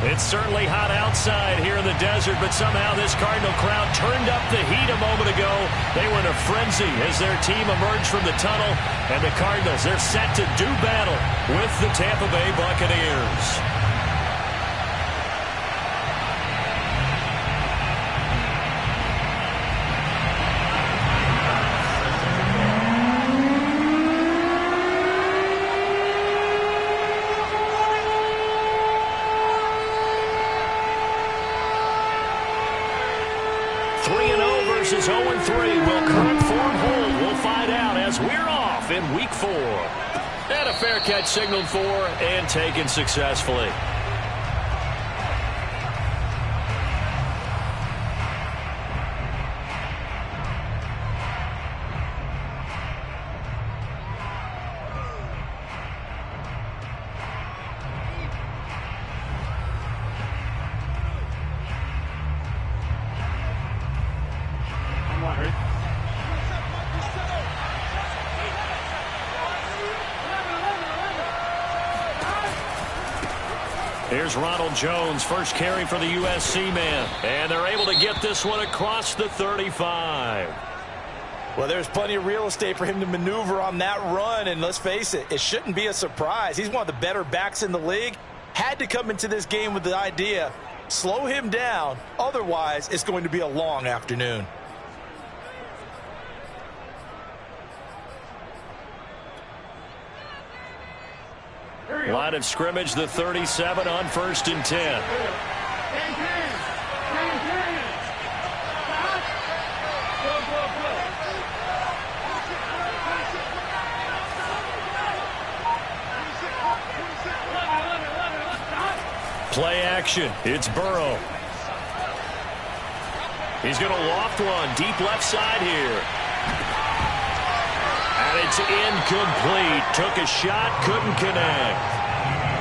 It's certainly hot outside here in the desert, but somehow this Cardinal crowd turned up the heat a moment ago. They were in a frenzy as their team emerged from the tunnel, and the Cardinals, they're set to do battle with the Tampa Bay Buccaneers. Versus 0-3. Will current form hold? We'll find out as we're off in Week 4. And a fair catch signaled for and taken successfully. Here's Ronald Jones, first carry for the USC man. And they're able to get this one across the 35. Well, there's plenty of real estate for him to maneuver on that run. And let's face it, it shouldn't be a surprise. He's one of the better backs in the league. Had to come into this game with the idea, slow him down. Otherwise, it's going to be a long afternoon. Line of scrimmage, the 37 on 1st and 10. Play action. It's Burrow. He's going to loft one deep left side here. And it's incomplete. Took a shot, couldn't connect.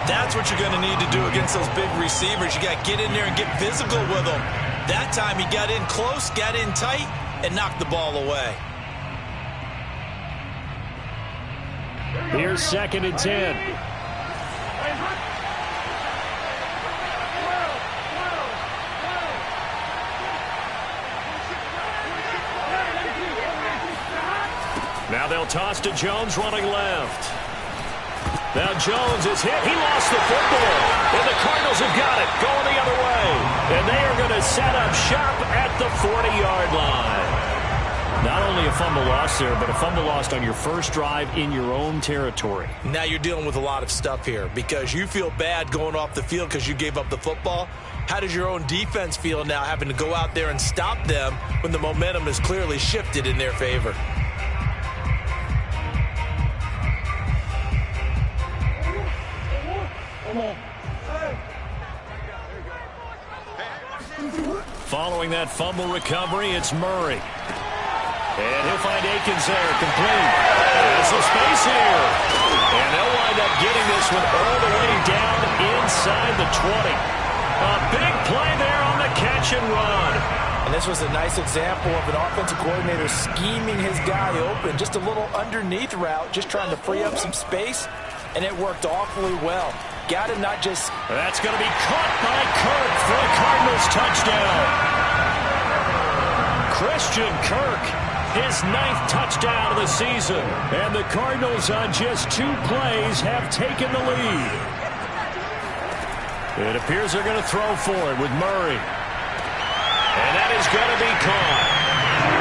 That's what you're going to need to do against those big receivers. You got to get in there and get physical with them. That time he got in close, got in tight, and knocked the ball away. Here's 2nd and 10. Now they'll toss to Jones running left. Now Jones is hit. He lost the football. And the Cardinals have got it going the other way. And they are going to set up shop at the 40-yard line. Not only a fumble loss there, but a fumble lost on your first drive in your own territory. Now you're dealing with a lot of stuff here because you feel bad going off the field because you gave up the football. How does your own defense feel now having to go out there and stop them when the momentum is clearly shifted in their favor? Following that fumble recovery, it's Murray. And he'll find Akins there, complete. There's some space here. And they'll wind up getting this one all the way down inside the 20. A big play there on the catch and run. And this was a nice example of an offensive coordinator scheming his guy open. Just a little underneath route, just trying to free up some space. And it worked awfully well. Got him not just... That's going to be caught by Kirk for a Cardinals touchdown. Christian Kirk, his 9th touchdown of the season. And the Cardinals on just 2 plays have taken the lead. It appears they're going to throw for it with Murray. And that is going to be caught.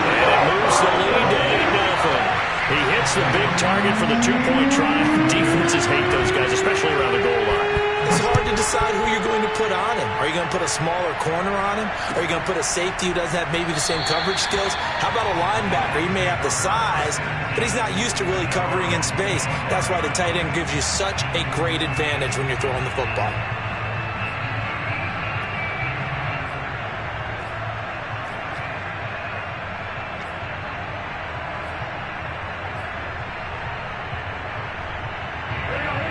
And it moves the lead to 8-0. He hits the big target for the 2-point try. Defenses hate those guys, especially around the goal line. It's hard to decide who you're going to put on him. Are you going to put a smaller corner on him? Are you going to put a safety who doesn't have maybe the same coverage skills? How about a linebacker? He may have the size, but he's not used to really covering in space. That's why the tight end gives you such a great advantage when you're throwing the football.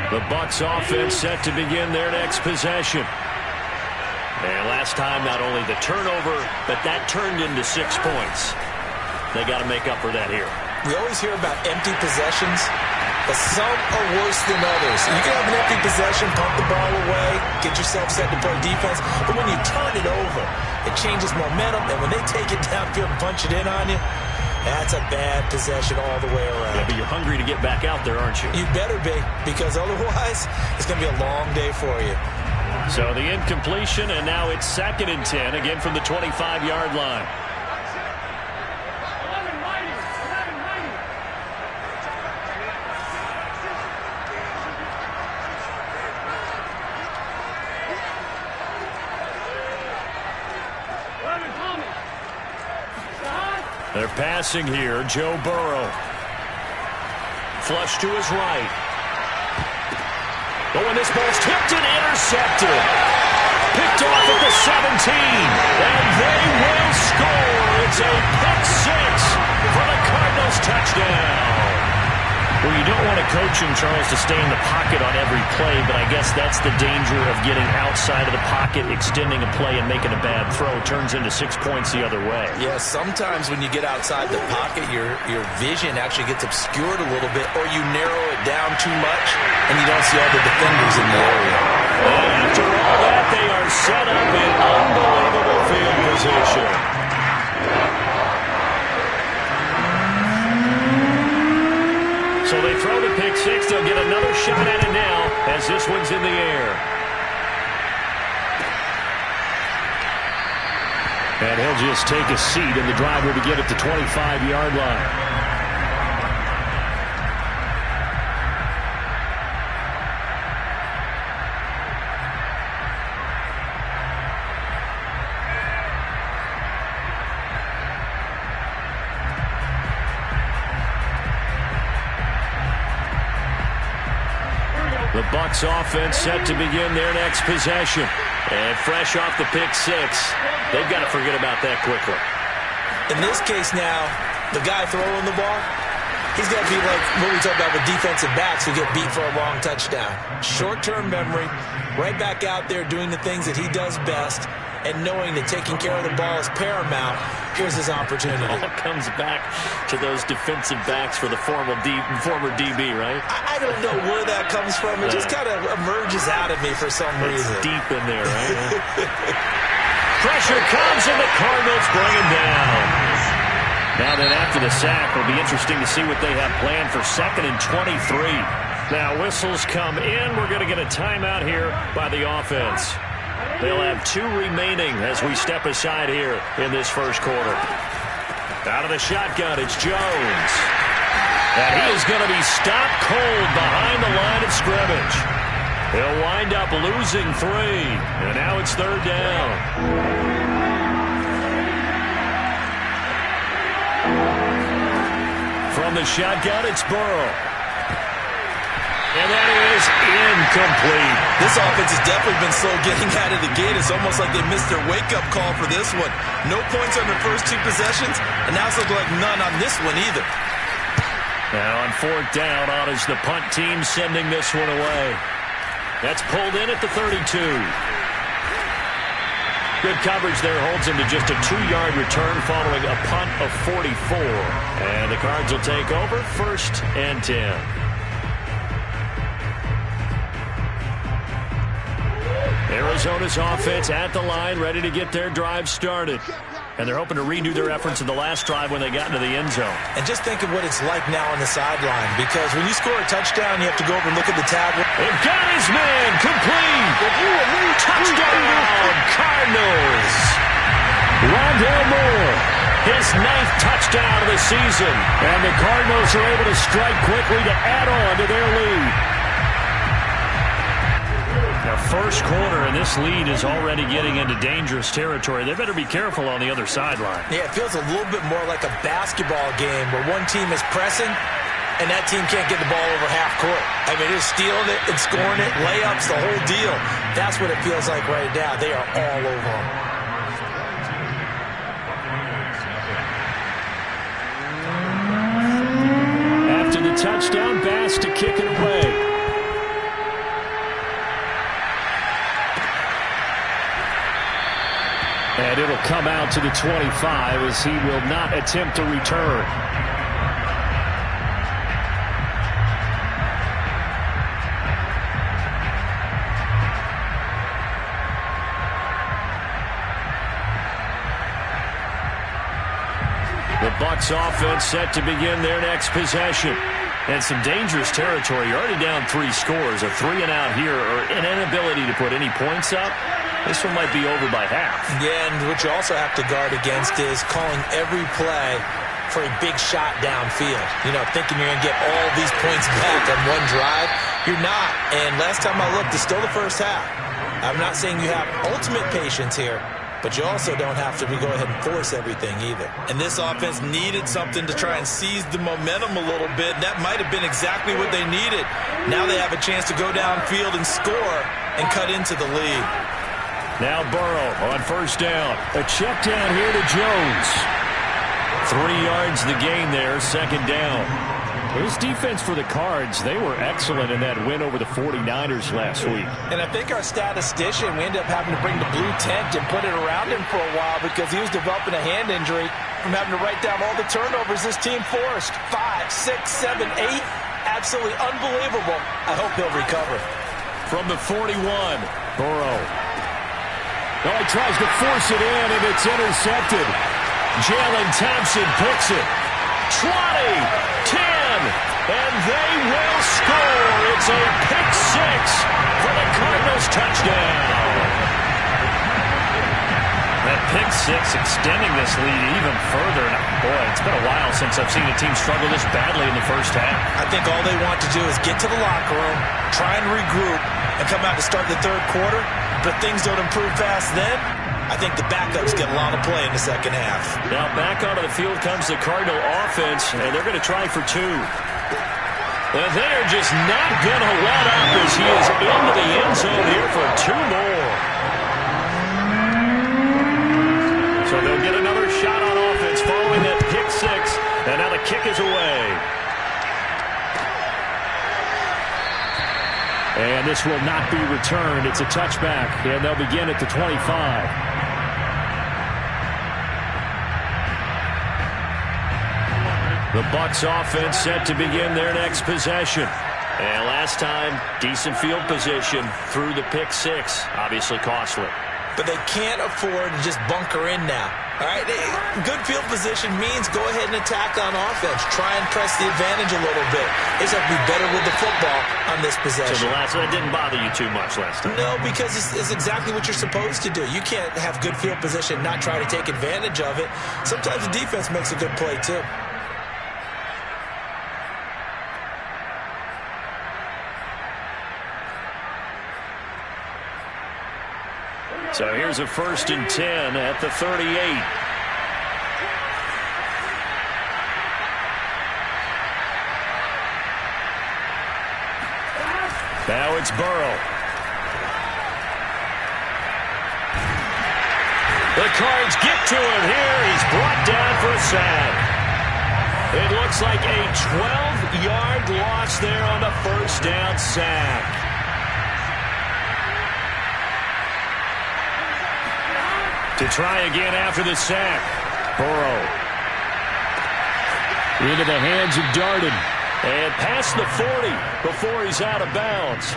The Bucs offense set to begin their next possession. And last time, not only the turnover, but that turned into 6 points. They got to make up for that here. We always hear about empty possessions. but some are worse than others. You can have an empty possession, pump the ball away, get yourself set to play defense, but when you turn it over, it changes momentum, and when they take it downfield and punch it in on you, that's a bad possession all the way around. Yeah, but you're hungry to get back out there, aren't you? You better be, because otherwise, it's going to be a long day for you. So the incompletion, and now it's 2nd and 10, again from the 25-yard line. They're passing here. Joe Burrow. Flush to his right. Oh, and this ball's tipped and intercepted. Picked off at the 17. And they will score. It's a pick six for the Cardinals touchdown. Well, you don't want to coach him, Charles, to stay in the pocket on every play, but I guess that's the danger of getting outside of the pocket, extending a play, and making a bad throw. Turns into 6 points the other way. Yeah, sometimes when you get outside the pocket, your vision actually gets obscured a little bit, or you narrow it down too much, and you don't see all the defenders in the area. And after all that, they are set up in unbelievable field position. So they throw the pick six. They'll get another shot at it now as this one's in the air. And he'll just take a seat, and the drive will begin at the 25-yard line. The Bucs offense set to begin their next possession. And fresh off the pick six, they've got to forget about that quickly. In this case now, the guy throwing the ball, he's got to be like what we talked about with defensive backs who get beat for a long touchdown. Short-term memory, right back out there doing the things that he does best, and knowing that taking care of the ball is paramount. Here's his opportunity. It all comes back to those defensive backs for the former DB, right? I don't know where that comes from. It just kind of emerges out of me for some reason. It's deep in there, right? Pressure comes, and the Cardinals bring him down. Now then, after the sack, it'll be interesting to see what they have planned for 2nd and 23. Now, whistles come in. We're going to get a timeout here by the offense. They'll have 2 remaining as we step aside here in this first quarter. Out of the shotgun, it's Jones. And he is going to be stopped cold behind the line of scrimmage. He'll wind up losing 3. And now it's 3rd down. From the shotgun, it's Burrow. And that is incomplete. This offense has definitely been slow getting out of the gate. It's almost like they missed their wake-up call for this one. No points on their first 2 possessions, and now it's looking like none on this one either. Now on 4th down, on is the punt team sending this one away. That's pulled in at the 32. Good coverage there holds him to just a 2-yard return following a punt of 44. And the Cards will take over 1st and 10. Arizona's offense at the line, ready to get their drive started. And they're hoping to redo their efforts in the last drive when they got into the end zone. And just think of what it's like now on the sideline, because when you score a touchdown, you have to go over and look at the tablet. They've got his man, complete. Touchdown, Cardinals. Rondale Moore, his 9th touchdown of the season. And the Cardinals are able to strike quickly to add on to their lead. Now, first quarter, and this lead is already getting into dangerous territory. They better be careful on the other sideline. Yeah, it feels a little bit more like a basketball game where one team is pressing and that team can't get the ball over half court. I mean, they're stealing it and scoring it, layups, the whole deal. That's what it feels like right now. They are all over them. After the touchdown, Bass to kick it away. And it'll come out to the 25 as he will not attempt to return. Bucs offense set to begin their next possession. And some dangerous territory. You're already down 3 scores. A 3-and-out here, or an inability to put any points up. This one might be over by half. Yeah, and what you also have to guard against is calling every play for a big shot downfield. You know, thinking you're going to get all these points back on one drive. You're not. And last time I looked, it's still the first half. I'm not saying you have ultimate patience here, but you also don't have to go ahead and force everything either. And this offense needed something to try and seize the momentum a little bit. That might have been exactly what they needed. Now they have a chance to go downfield and score and cut into the lead. Now Burrow on first down. A check down here to Jones. 3 yards the gain there, second down. This defense for the Cards, they were excellent in that win over the 49ers last week. And I think our statistician, we ended up having to bring the blue tent and put it around him for a while because he was developing a hand injury from having to write down all the turnovers this team forced. 5, 6, 7, 8. Absolutely unbelievable. I hope he'll recover. From the 41, Burrow. Oh, he tries to force it in, and it's intercepted. Jalen Thompson picks it. 20, 10, and they will score. It's a pick 6 for the Cardinals touchdown. That pick 6 extending this lead even further. Now, boy, it's been a while since I've seen a team struggle this badly in the first half. I think all they want to do is get to the locker room, try and regroup, and come out to start the third quarter. But things don't improve fast then. I think the backups get a lot of play in the second half. Now back onto the field comes the Cardinal offense, and they're going to try for 2. And they're just not going to let up as he is into the end zone here for 2 more. So they'll get another shot on offense following that pick 6, and now the kick is away. And this will not be returned. It's a touchback, and they'll begin at the 25. The Bucs offense set to begin their next possession. And last time, decent field position through the pick 6. Obviously costly. But they can't afford to just bunker in now. All right, good field position means go ahead and attack on offense. Try and press the advantage a little bit. They just have to be better with the football on this possession. So that didn't bother you too much last time? No, because it's exactly what you're supposed to do. You can't have good field position and not try to take advantage of it. Sometimes the defense makes a good play too. So here's a 1st and 10 at the 38. Now it's Burrow. The Cards get to him here. He's brought down for a sack. It looks like a 12-yard loss there on the first down sack. To try again after the sack. Burrow. Into the hands of Darden. And past the 40 before he's out of bounds.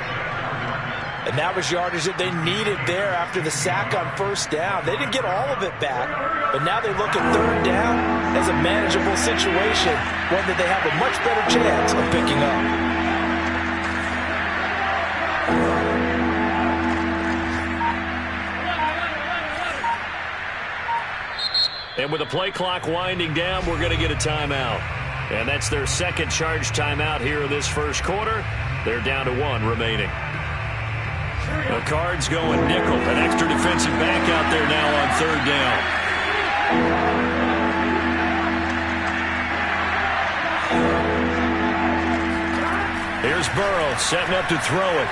And that was yardage that they needed there after the sack on first down. They didn't get all of it back, but now they look at third down as a manageable situation, one that they have a much better chance of picking up. And with the play clock winding down, we're going to get a timeout. And that's their second charge timeout here in this first quarter. They're down to 1 remaining. The Cards going nickel. An extra defensive back out there now on third down. Here's Burrow setting up to throw it.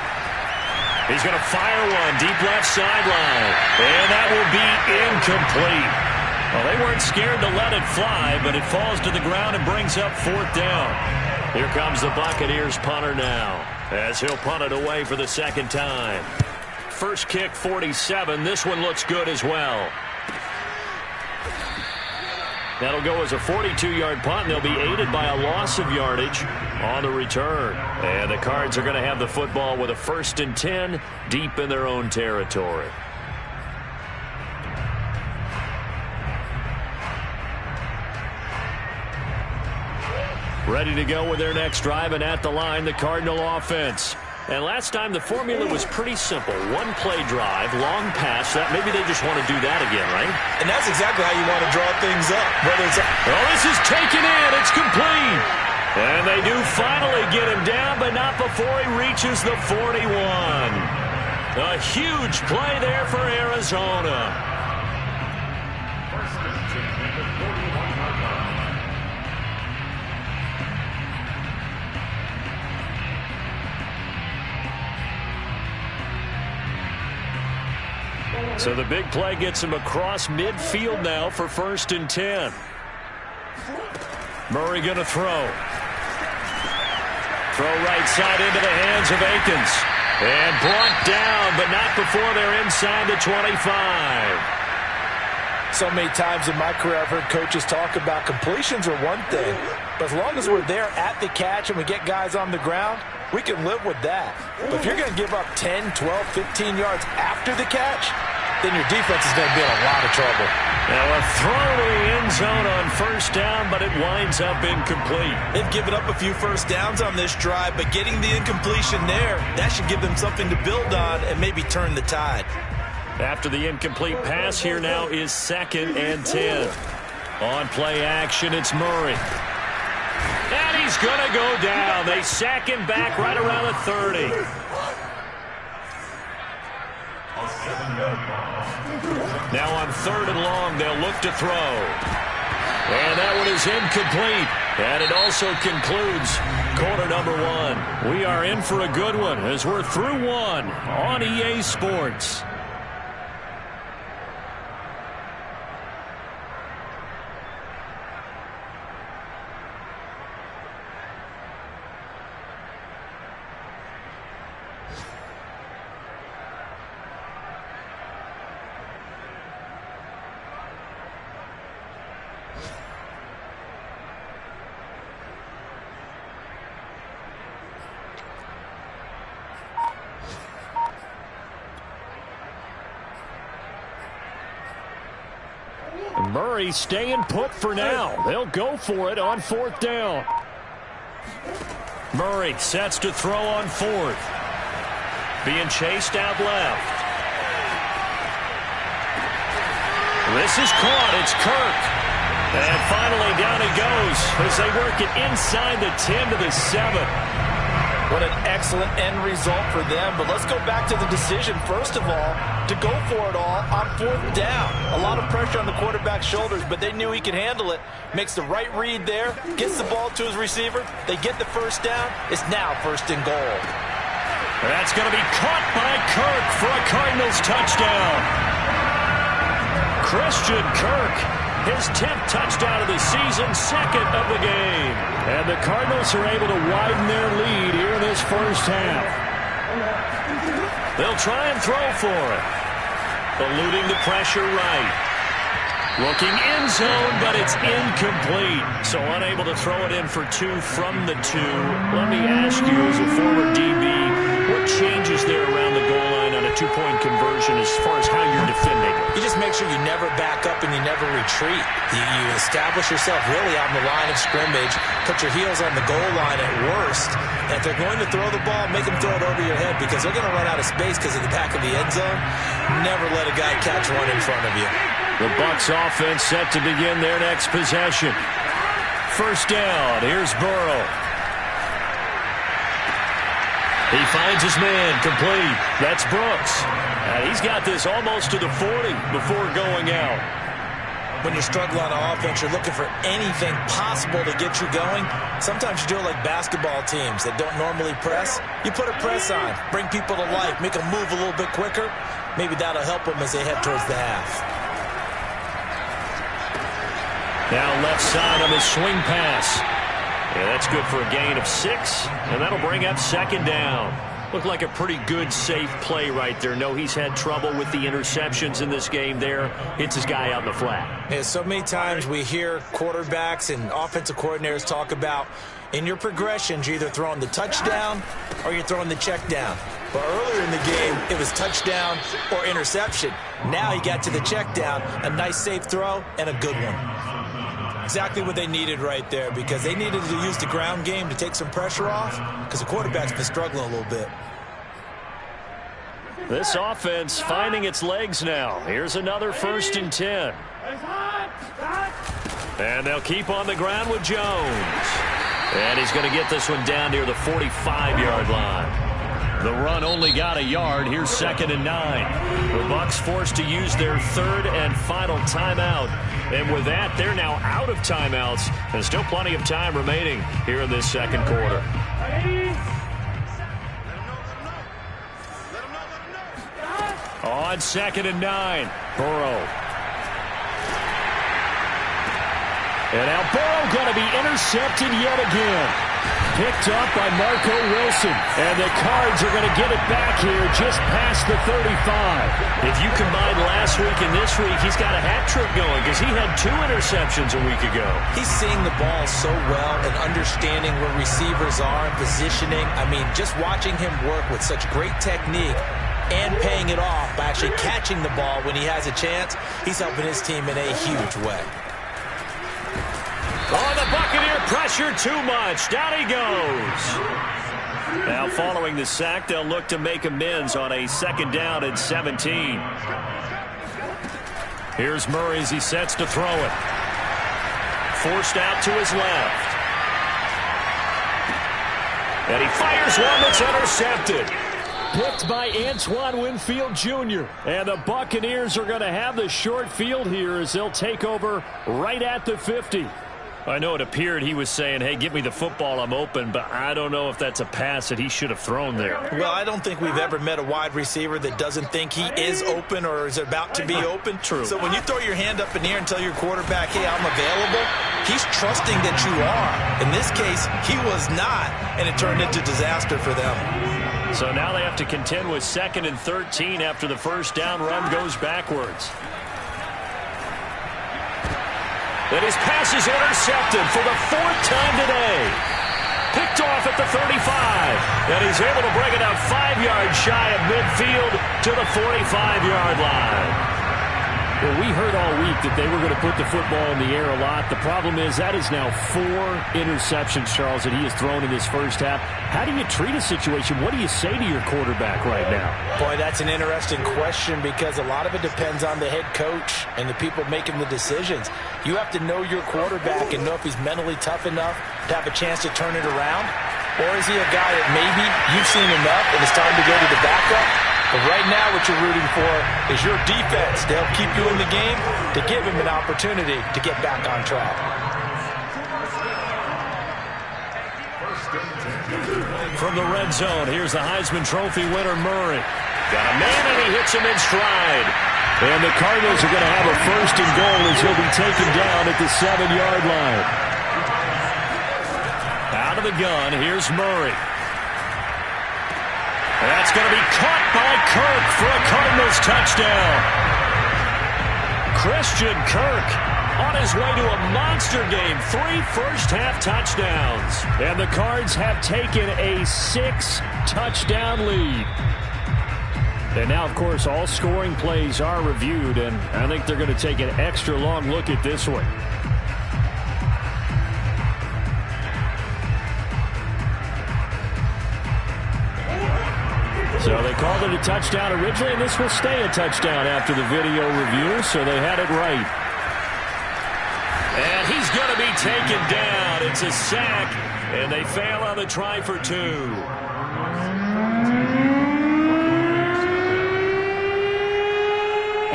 He's going to fire one deep left sideline. And that will be incomplete. Well, they weren't scared to let it fly, but it falls to the ground and brings up 4th down. Here comes the Buccaneers punter now, as he'll punt it away for the second time. First kick, 47. This one looks good as well. That'll go as a 42-yard punt, and they'll be aided by a loss of yardage on the return. And the Cards are going to have the football with a 1st and 10 deep in their own territory. Ready to go with their next drive, and at the line, the Cardinal offense. And last time, the formula was pretty simple. One play drive, long pass. That maybe they just want to do that again, right? And that's exactly how you want to draw things up. Whether it's this is taken in. It's complete. And they do finally get him down, but not before he reaches the 41. A huge play there for Arizona. So the big play gets him across midfield now for 1st and 10. Murray going to throw. Throw right side into the hands of Akins. And brought down, but not before they're inside the 25. So many times in my career I've heard coaches talk about completions are one thing, but as long as we're there at the catch and we get guys on the ground, we can live with that. But if you're going to give up 10, 12, 15 yards after the catch, then your defense is going to be in a lot of trouble. Now a throw to the end zone on 1st down, but it winds up incomplete. They've given up a few first downs on this drive, but getting the incompletion there, that should give them something to build on and maybe turn the tide. After the incomplete pass, here now is 2nd and 10. On play action, it's Murray. And he's going to go down. They sack him back right around the 30. Now on 3rd and long, they'll look to throw. And that one is incomplete. And it also concludes quarter number 1. We are in for a good one as we're through 1 on EA Sports. Murray staying put for now. They'll go for it on 4th down. Murray sets to throw on 4th. Being chased out left. This is caught. It's Kirk. And finally down he goes as they work it inside the 10 to the 7. What an excellent end result for them. But let's go back to the decision, first of all, to go for it all on 4th down. A lot of pressure on the quarterback's shoulders, but they knew he could handle it. Makes the right read there, gets the ball to his receiver. They get the 1st down. It's now 1st and goal. That's going to be caught by Kirk for a Cardinals touchdown. Christian Kirk, his 10th touchdown of the season, 2nd of the game. And the Cardinals are able to widen their lead here in this 1st half. They'll try and throw for it. Eluding the pressure right. Looking end zone, but it's incomplete. So unable to throw it in for 2 from the 2. Let me ask you, as a former DB, what changes there around the goal line on a 2-point conversion as far as how you're defending? You just make sure you never back up and you never retreat. You establish yourself really on the line of scrimmage, put your heels on the goal line at worst, and if they're going to throw the ball, make them throw it over your head because they're going to run out of space because of the back of the end zone. Never let a guy catch one in front of you. The Bucs offense set to begin their next possession. 1st down, here's Burrow. He finds his man, complete. That's Brooks. And he's got this almost to the 40 before going out. When you're struggling on offense, you're looking for anything possible to get you going. Sometimes you do it like basketball teams that don't normally press. You put a press on, bring people to life, make them move a little bit quicker. Maybe that'll help them as they head towards the half. Now left side on the swing pass. Yeah, that's good for a gain of 6, and that'll bring up 2nd down. Looked like a pretty good, safe play right there. No, he's had trouble with the interceptions in this game there. Hits his guy out in the flat. Yeah, so many times we hear quarterbacks and offensive coordinators talk about in your progressions, you're either throwing the touchdown or you're throwing the check down. But earlier in the game, it was touchdown or interception. Now he got to the check down, a nice safe throw, and a good one. Exactly what they needed right there, because they needed to use the ground game to take some pressure off, because the quarterback's been struggling a little bit. This offense finding its legs now. Here's another 1st and 10. And they'll keep on the ground with Jones. And he's going to get this one down near the 45-yard line. The run only got a yard. Here's 2nd and 9. The Bucs forced to use their 3rd and final timeout. And with that, they're now out of timeouts. And still plenty of time remaining here in this 2nd quarter. On 2nd and 9, Burrow. And now Burrow going to be intercepted yet again. Picked up by Marco Wilson. And the Cards are going to get it back here just past the 35. If you combine last week and this week, he's got a hat trick going because he had 2 interceptions a week ago. He's seeing the ball so well and understanding where receivers are and positioning. I mean, just watching him work with such great technique and paying it off by actually catching the ball when he has a chance, he's helping his team in a huge way. Oh, the Buccaneer pressure too much. Down he goes. Now following the sack, they'll look to make amends on a 2nd down and 17. Here's Murray as he sets to throw it. Forced out to his left. And he fires one that's intercepted. Picked by Antoine Winfield Jr. And the Buccaneers are going to have the short field here as they'll take over right at the 50. I know it appeared he was saying, hey, give me the football, I'm open, but I don't know if that's a pass that he should have thrown there. Well, I don't think we've ever met a wide receiver that doesn't think he is open or is about to be open. True. So when you throw your hand up in the air and tell your quarterback, hey, I'm available, he's trusting that you are. In this case, he was not, and it turned into disaster for them. So now they have to contend with 2nd and 13 after the 1st down run goes backwards. And his pass is intercepted for the 4th time today. Picked off at the 35. And he's able to bring it up 5 yards shy of midfield to the 45-yard line. Well, we heard all week that they were going to put the football in the air a lot. The problem is that is now 4 interceptions, Charles, that he has thrown in this 1st half. How do you treat a situation? What do you say to your quarterback right now? Boy, that's an interesting question because a lot of it depends on the head coach and the people making the decisions. You have to know your quarterback and know if he's mentally tough enough to have a chance to turn it around. Or is he a guy that maybe you've seen enough and it's time to go to the backup? But right now what you're rooting for is your defense to help keep you in the game, to give him an opportunity to get back on track. From the red zone, here's the Heisman Trophy winner, Murray. Got a man, and he hits him in stride. And the Cardinals are going to have a 1st and goal as he'll be taken down at the 7-yard line. Out of the gun, here's Murray. That's going to be caught by Kirk for a Cardinals touchdown. Christian Kirk on his way to a monster game. 3 first-half touchdowns. And the Cards have taken a 6-touchdown lead. And now, of course, all scoring plays are reviewed, and I think they're going to take an extra long look at this one. So they called it a touchdown originally, and this will stay a touchdown after the video review, so they had it right. And he's going to be taken down. It's a sack, and they fail on the try for 2.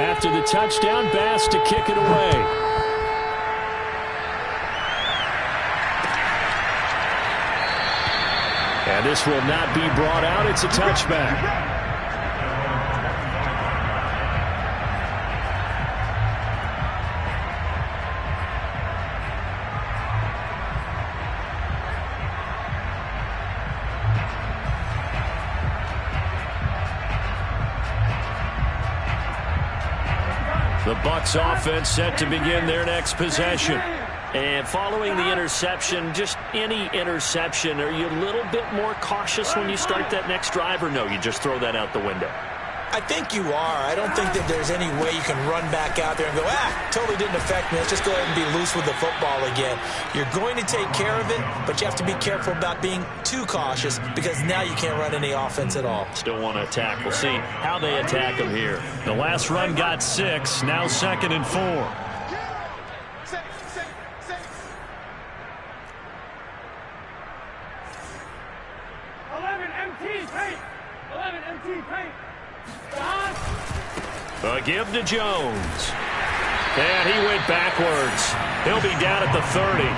After the touchdown, Bass to kick it away. And this will not be brought out. It's a touchback. The Bucs offense set to begin their next possession. And following the interception, just any interception, are you a little bit more cautious when you start that next drive, or no, you just throw that out the window? I think you are. I don't think that there's any way you can run back out there and go, totally didn't affect me. Let's just go ahead and be loose with the football again. You're going to take care of it, but you have to be careful about being too cautious because now you can't run any offense at all. Still want to attack. We'll see how they attack him here. The last run got 6, now 2nd and 4. 11 MT paint. 11 MT paint. The give to Jones. And he went backwards. He'll be down at the 30.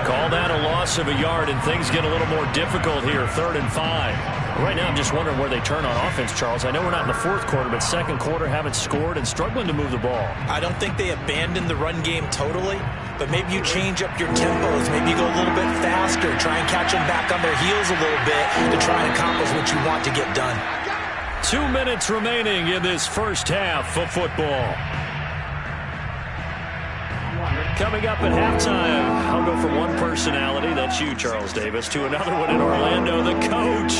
Call that a loss of a yard, and things get a little more difficult here, 3rd and 5. Right now, I'm just wondering where they turn on offense, Charles. I know we're not in the 4th quarter, but 2nd quarter haven't scored and struggling to move the ball. I don't think they abandoned the run game totally, but maybe you change up your tempos. Maybe you go a little bit faster, try and catch them back on their heels a little bit to try and accomplish what you want to get done. 2 minutes remaining in this first half of football. Coming up at halftime, I'll go from one personality, that's you, Charles Davis, to another one in Orlando, the coach.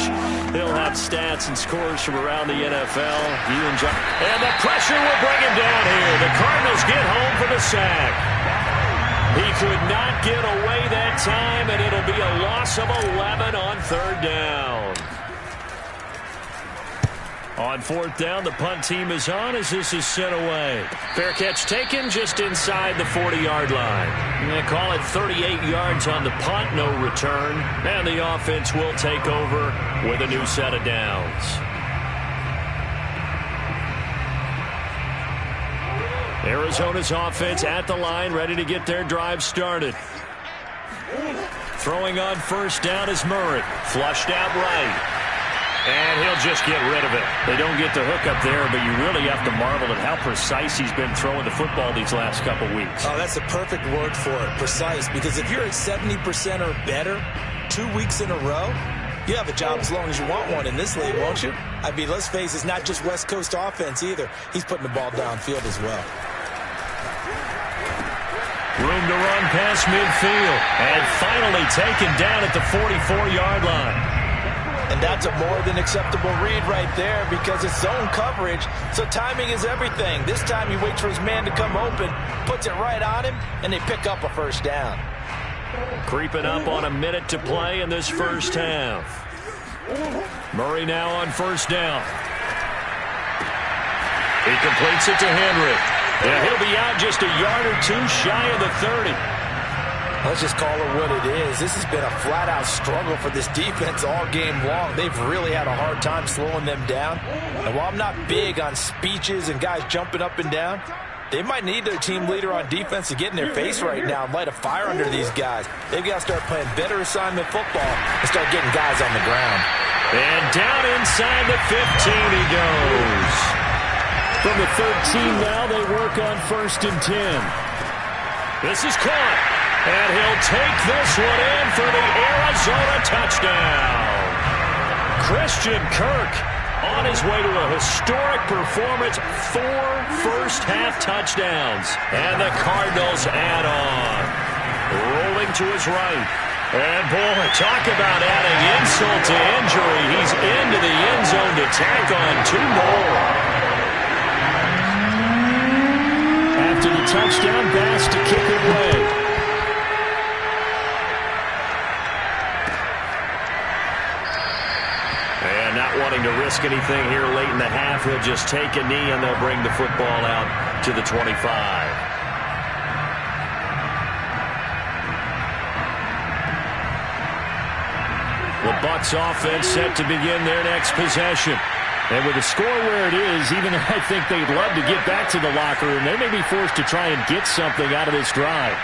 He'll have stats and scores from around the NFL. You and John. And the pressure will bring him down here. The Cardinals get home for the sack. He could not get away that time, and it'll be a loss of 11 on 3rd down. On 4th down, the punt team is on as this is sent away. Fair catch taken just inside the 40-yard line. They call it 38 yards on the punt, no return. And the offense will take over with a new set of downs. Arizona's offense at the line, ready to get their drive started. Throwing on 1st down is Murray. Flushed out right. And he'll just get rid of it. They don't get the hook up there, but you really have to marvel at how precise he's been throwing the football these last couple weeks. Oh, that's the perfect word for it, precise. Because if you're at 70% or better 2 weeks in a row, you have a job as long as you want one in this league, won't you? I mean, let's face it, it's not just West Coast offense either. He's putting the ball downfield as well. Room to run past midfield. And finally taken down at the 44-yard line. And that's a more than acceptable read right there because it's zone coverage, so timing is everything. This time he waits for his man to come open, puts it right on him, and they pick up a 1st down. Creeping up on a minute to play in this first half. Murray now on 1st down. He completes it to Henry. And he'll be out just a yard or 2 shy of the 30. Let's just call it what it is. This has been a flat-out struggle for this defense all game long. They've really had a hard time slowing them down. And while I'm not big on speeches and guys jumping up and down, they might need their team leader on defense to get in their face right now and light a fire under these guys. They've got to start playing better assignment football and start getting guys on the ground. And down inside the 15 he goes. From the 13 now, they work on 1st and 10. This is caught. And he'll take this one in for the Arizona touchdown. Christian Kirk on his way to a historic performance. 4 first-half touchdowns. And the Cardinals add on. Rolling to his right. And, boy, talk about adding insult to injury. He's into the end zone to tack on 2 more. After the touchdown, Bass to kick it away. And not wanting to risk anything here late in the half, he'll just take a knee and they'll bring the football out to the 25. The Bucs offense set to begin their next possession. And with the score where it is, even though I think they'd love to get back to the locker room, they may be forced to try and get something out of this drive.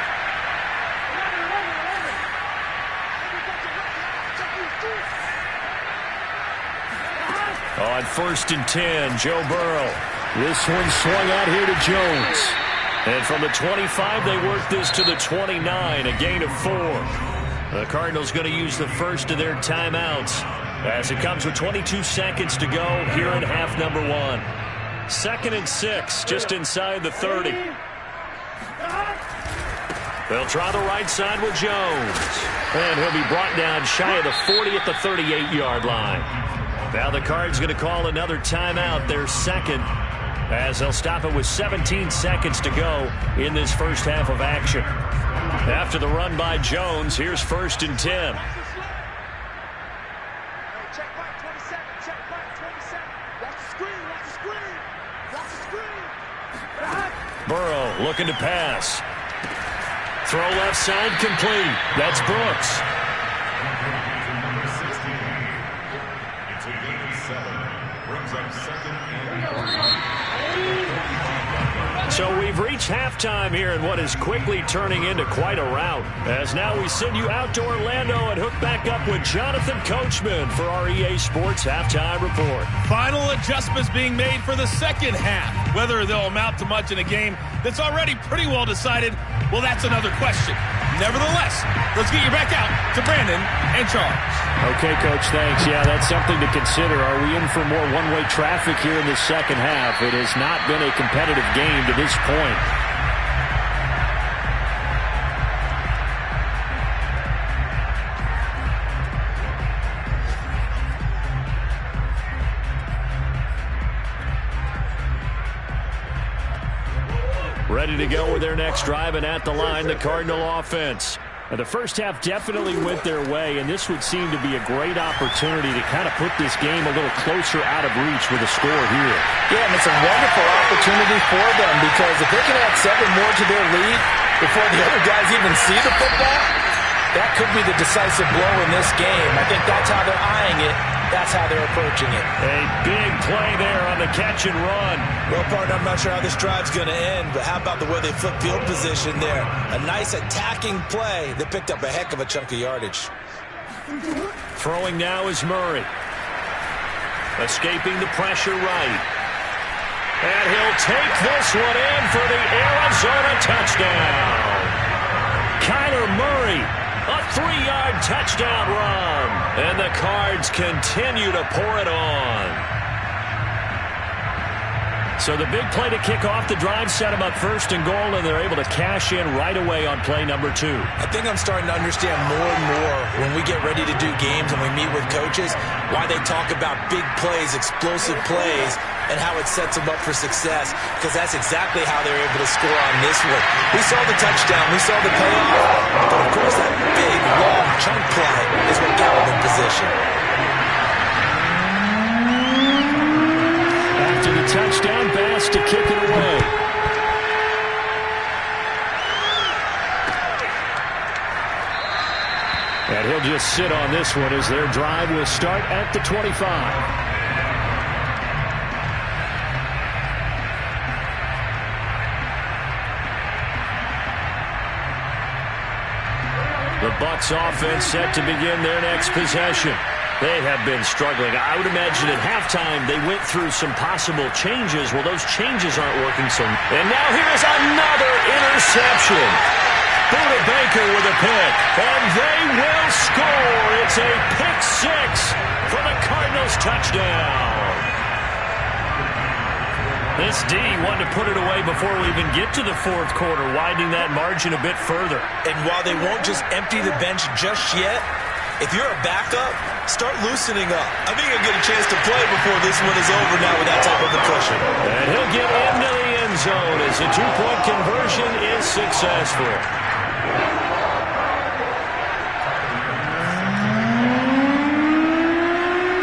On 1st and 10, Joe Burrow. This one swung out here to Jones. And from the 25, they work this to the 29, a gain of 4. The Cardinals going to use the first of their timeouts as it comes with 22 seconds to go here in half number 1. 2nd and 6, just inside the 30. They'll try the right side with Jones. And he'll be brought down shy of the 40 at the 38-yard line. Now the Cards going to call another timeout, their second, as they'll stop it with 17 seconds to go in this first half of action. After the run by Jones, here's 1st and 10. Burrow looking to pass. Throw left side complete. That's Brooks. So we've reached halftime here in what is quickly turning into quite a rout. As now we send you out to Orlando and hook back up with Jonathan Coachman for our EA Sports Halftime Report. Final adjustments being made for the second half. Whether they'll amount to much in a game that's already pretty well decided, well, that's another question. Nevertheless, let's get you back out to Brandon and Charles. Okay, Coach, thanks. Yeah, that's something to consider. Are we in for more one-way traffic here in the second half? It has not been a competitive game to this point. Ready to go with their next drive, and at the line, the Cardinal offense. And the first half definitely went their way, and this would seem to be a great opportunity to kind of put this game a little closer out of reach with a score here. Yeah, and it's a wonderful opportunity for them, because if they can add 7 more to their lead before the other guys even see the football, that could be the decisive blow in this game. I think that's how they're eyeing it. That's how they're approaching it. A big play there on the catch and run. Well, partner, I'm not sure how this drive's going to end, but how about the way they flip field position there? A nice attacking play that picked up a heck of a chunk of yardage. Throwing now is Murray. Escaping the pressure right. And he'll take this one in for the Arizona touchdown. Kyler Murray. A 3-yard touchdown run. And the Cards continue to pour it on. So the big play to kick off the drive set them up 1st and goal, and they're able to cash in right away on play number 2. I think I'm starting to understand more and more when we get ready to do games and we meet with coaches why they talk about big plays, explosive plays, and how it sets them up for success, because that's exactly how they're able to score on this one. We saw the touchdown, we saw the payoff, but of course that big, long chunk play is what got them in position. After the touchdown pass to kick it away. And he'll just sit on this one as their drive will start at the 25. The Bucs offense set to begin their next possession. They have been struggling. I would imagine at halftime they went through some possible changes. Well, those changes aren't working so. And now here's another interception. Buda Baker with a pick. And they will score. It's a pick 6 for the Cardinals touchdown. This D wanted to put it away before we even get to the 4th quarter, widening that margin a bit further. And while they won't just empty the bench just yet, if you're a backup, start loosening up. I think you'll get a chance to play before this one is over now with that type of a cushion. And he'll get into the end zone as the 2-point conversion is successful.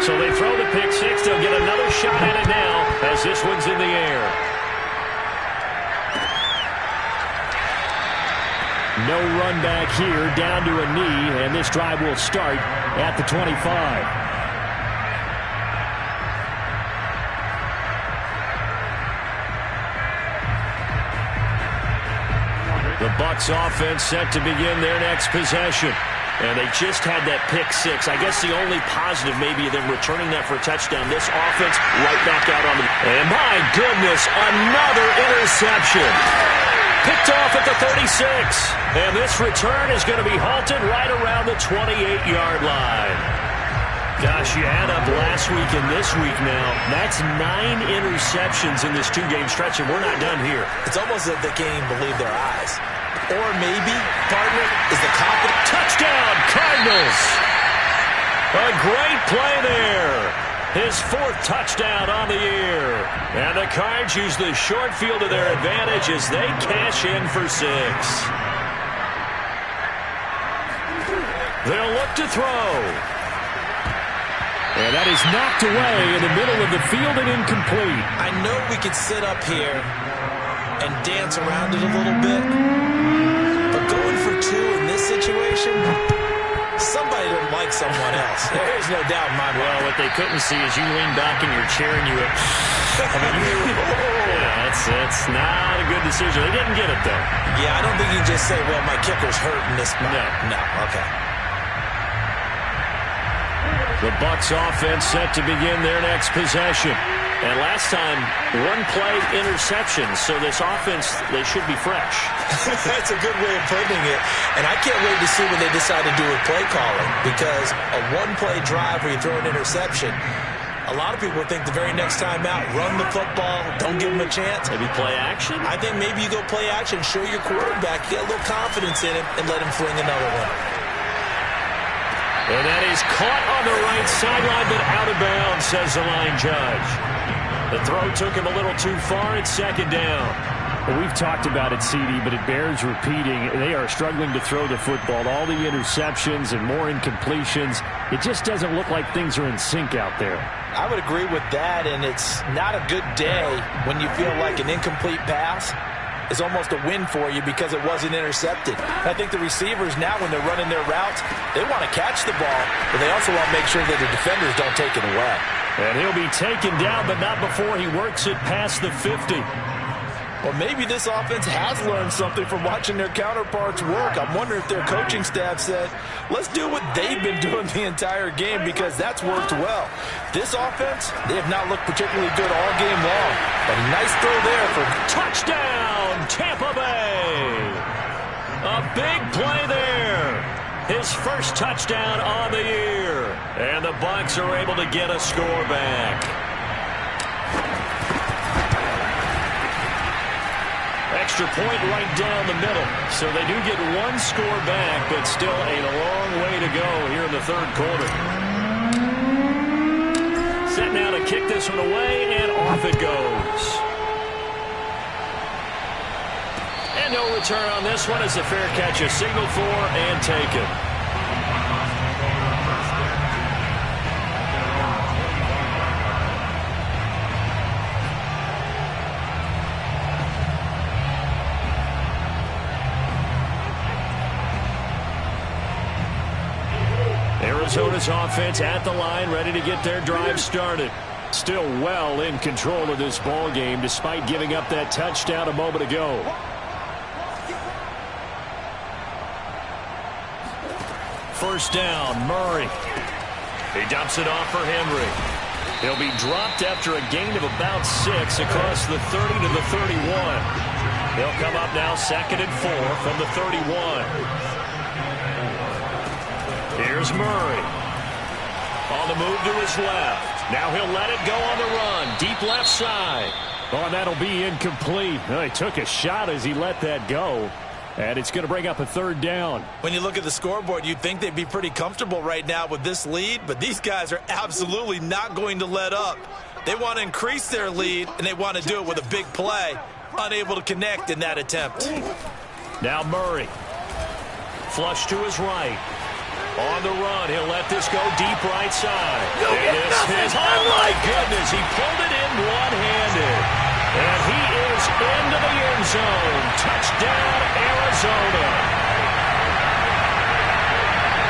So they throw the pick 6. They'll get another shot at it now as this one's in the air. No run back here, down to a knee, and this drive will start at the 25. The Bucs offense set to begin their next possession. And they just had that pick 6. I guess the only positive maybe of them returning that for a touchdown. This offense right back out on the... And my goodness, another interception. Picked off at the 36. And this return is going to be halted right around the 28-yard line. Gosh, you add up last week and this week now. That's 9 interceptions in this 2-game stretch, and we're not done here. It's almost as if they can't even believe their eyes. Or maybe, partner, is the confidence. Touchdown, Cardinals. A great play there. His 4th touchdown on the year. And the Cards use the short field to their advantage as they cash in for 6. They'll look to throw. And that is knocked away in the middle of the field and incomplete. I know we could sit up here and dance around it a little bit, but going for 2 in this situation, somebody doesn't like someone else. There's no doubt in my mind. Well, what they couldn't see is you lean back in your chair and you went, yeah, it's not a good decision. They didn't get it, though. Yeah, I don't think you can just say, well, my kicker's hurt in this spot. No, okay. The Bucs offense set to begin their next possession. And last time, 1-play interception. So this offense, they should be fresh. That's a good way of putting it. And I can't wait to see what they decide to do with play calling. Because a 1-play drive where you throw an interception, a lot of people think the very next time out, run the football, don't give them a chance. Maybe play action? I think maybe you go play action, show your quarterback, get a little confidence in him, and let him fling another one. And that is caught on the right sideline, but out of bounds, says the line judge. The throw took him a little too far. It's 2nd down. Well, we've talked about it, CD, but it bears repeating. They are struggling to throw the football. All the interceptions and more incompletions. It just doesn't look like things are in sync out there. I would agree with that, and it's not a good day when you feel like an incomplete pass is almost a win for you because it wasn't intercepted. I think the receivers now, when they're running their routes, they want to catch the ball, but they also want to make sure that the defenders don't take it away. And he'll be taken down, but not before he works it past the 50. Well, maybe this offense has learned something from watching their counterparts work. I'm wondering if their coaching staff said, let's do what they've been doing the entire game because that's worked well. This offense, they have not looked particularly good all game long. But a nice throw there for touchdown, Tampa Bay. A big play there. His 1st touchdown on the year. And the Bucs are able to get a score back. Extra point right down the middle. So they do get 1 score back, but still a long way to go here in the 3rd quarter. Set now to kick this one away, and off it goes. And no return on this one as the fair catch is signaled for and taken. Arizona's offense at the line, ready to get their drive started. Still well in control of this ball game, despite giving up that touchdown a moment ago. First down, Murray. He dumps it off for Henry. He'll be dropped after a gain of about 6 across the 30 to the 31. He'll come up now 2nd and 4 from the 31. Here's Murray. On the move to his left. Now he'll let it go on the run. Deep left side. Oh, and that'll be incomplete. Well, he took a shot as he let that go. And it's going to bring up a 3rd down. When you look at the scoreboard, you'd think they'd be pretty comfortable right now with this lead, but these guys are absolutely not going to let up. They want to increase their lead, and they want to do it with a big play. Unable to connect in that attempt. Now Murray. Flush to his right. On the run, he'll let this go deep right side. Oh, my goodness, he pulled it in one-handed. And he is into the end zone. Touchdown, Arizona.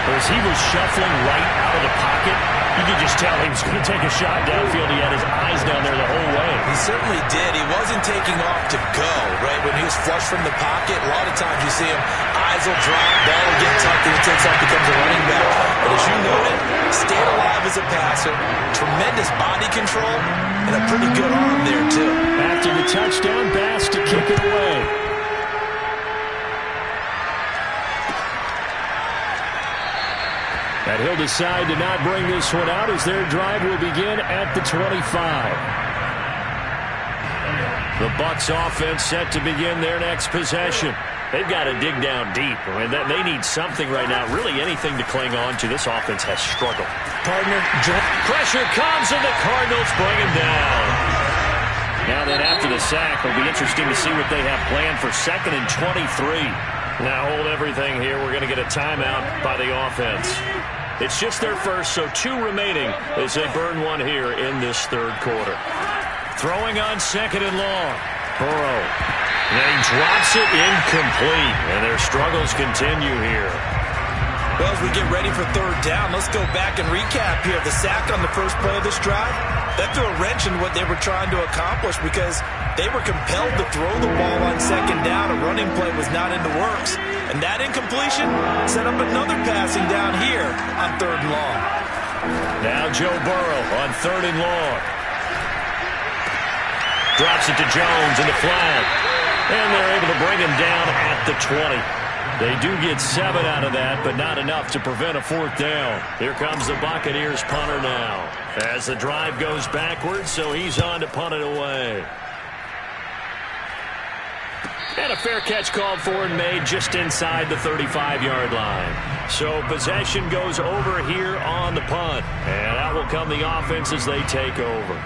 As he was shuffling right out of the pocket, you could just tell he was going to take a shot downfield. He had his eyes down there the whole way. He certainly did. He wasn't taking off to go, right? When he was flush from the pocket, a lot of times you see him, eyes will drop, ball will get tucked, and he takes off, becomes a running back. But as you noted, stayed alive as a passer, tremendous body control, and a pretty good arm there, too. After the touchdown, Bass to kick it away. And he'll decide to not bring this one out as their drive will begin at the 25. The Bucs offense set to begin their next possession. They've got to dig down deep. I mean, they need something right now, really anything to cling on to. This offense has struggled. Pressure comes, and the Cardinals bring him down. Now then, after the sack, it'll be interesting to see what they have planned for 2nd and 23. Now hold everything here. We're going to get a timeout by the offense. It's just their first, so 2 remaining as they burn one here in this 3rd quarter. Throwing on 2nd and long. Burrow. And he drops it incomplete, and their struggles continue here. Well, as we get ready for 3rd down, let's go back and recap here. The sack on the first play of this drive, that threw a wrench in what they were trying to accomplish because they were compelled to throw the ball on 2nd down. A running play was not in the works. And that incompletion set up another passing down here on 3rd and long. Now Joe Burrow on 3rd and long. Drops it to Jones in the flat. And they're able to bring him down at the 20. They do get 7 out of that, but not enough to prevent a 4th down. Here comes the Buccaneers punter now. As the drive goes backwards, so he's on to punt it away. And a fair catch called for and made just inside the 35-yard line. So possession goes over here on the punt. And out will come the offense as they take over.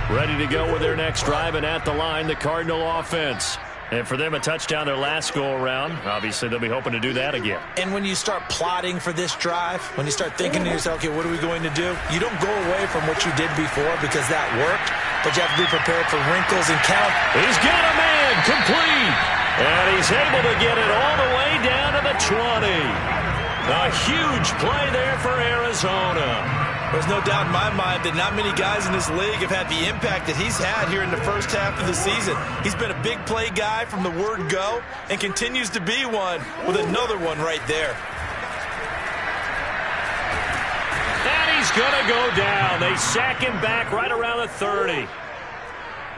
Ready to go with their next drive, and at the line, the Cardinal offense. And for them, a touchdown their last go-around. Obviously, they'll be hoping to do that again. And when you start plotting for this drive, when you start thinking to yourself, okay, what are we going to do? You don't go away from what you did before because that worked, but you have to be prepared for wrinkles and count. He's got a man complete, and he's able to get it all the way down to the 20. A huge play there for Arizona. There's no doubt in my mind that not many guys in this league have had the impact that he's had here in the first half of the season. He's been a big play guy from the word go and continues to be one with another one right there. And he's going to go down. They sack him back right around the 30.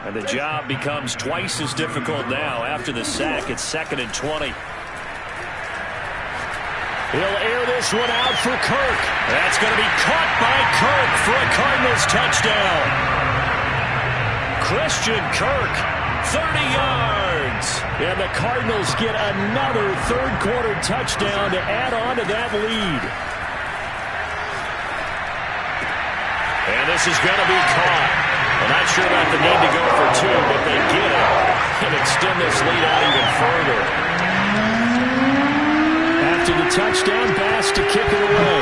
And the job becomes twice as difficult now. After the sack, it's 2nd and 20. He'll air this one out for Kirk. That's going to be caught by Kirk for a Cardinals touchdown. Christian Kirk, 30 yards. And the Cardinals get another 3rd quarter touchdown to add on to that lead. And this is going to be caught. I'm not sure about the need to go for 2, but they get it and extend this lead out even further. After the touchdown pass to kick it away.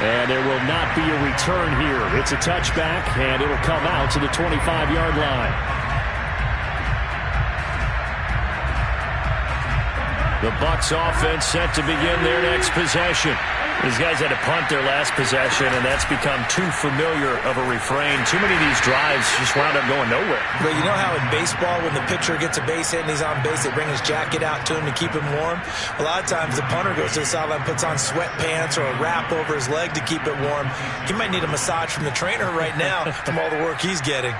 And there will not be a return here. It's a touchback, and it'll come out to the 25-yard line. The Bucs offense set to begin their next possession. These guys had to punt their last possession, and that's become too familiar of a refrain. Too many of these drives just wound up going nowhere. But you know how in baseball, when the pitcher gets a base hit and he's on base, they bring his jacket out to him to keep him warm? A lot of times the punter goes to the sideline, puts on sweatpants or a wrap over his leg to keep it warm. He might need a massage from the trainer right now from all the work he's getting.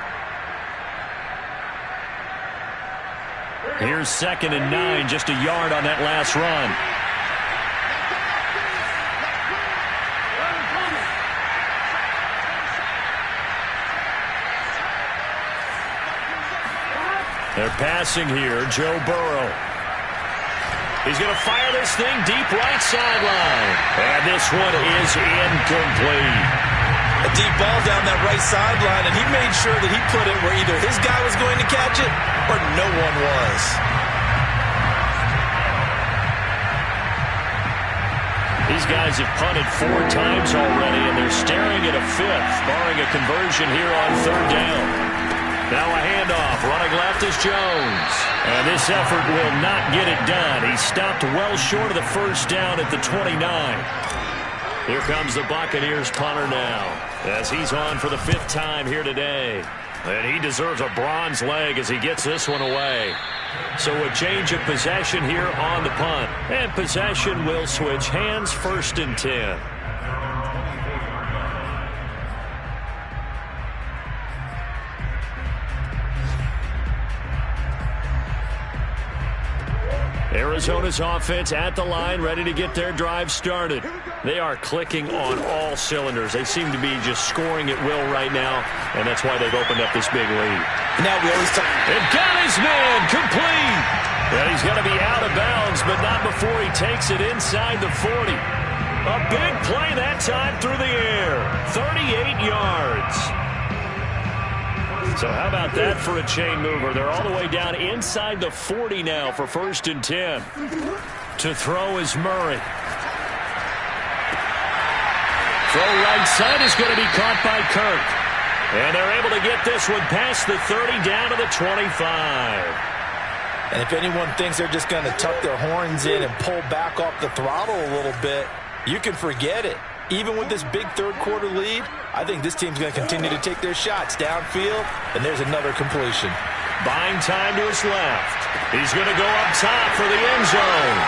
Here's 2nd and 9, just a yard on that last run. They're passing here, Joe Burrow. He's going to fire this thing deep right sideline. And this one is incomplete. A deep ball down that right sideline, and he made sure that he put it where either his guy was going to catch it or no one was. These guys have punted 4 times already, and they're staring at a 5th, barring a conversion here on 3rd down. Now a handoff. Running left is Jones. And this effort will not get it done. He stopped well short of the 1st down at the 29. Here comes the Buccaneers punter now, as he's on for the 5th time here today. And he deserves a bronze leg as he gets this one away. So a change of possession here on the punt. And possession will switch hands, 1st and 10. Arizona's offense at the line, ready to get their drive started. They are clicking on all cylinders. They seem to be just scoring at will right now, and that's why they've opened up this big lead. Now we always talk. And got his man complete. And he's going to be out of bounds, but not before he takes it inside the 40. A big play that time through the air. 38 yards. So how about that for a chain mover? They're all the way down inside the 40 now for 1st and 10. To throw is Murray. Throw right side is going to be caught by Kirk. And they're able to get this one past the 30 down to the 25. And if anyone thinks they're just going to tuck their horns in and pull back off the throttle a little bit, you can forget it. Even with this big third-quarter lead, I think this team's going to continue to take their shots downfield, and there's another completion. Buying time to his left. He's going to go up top for the end zone.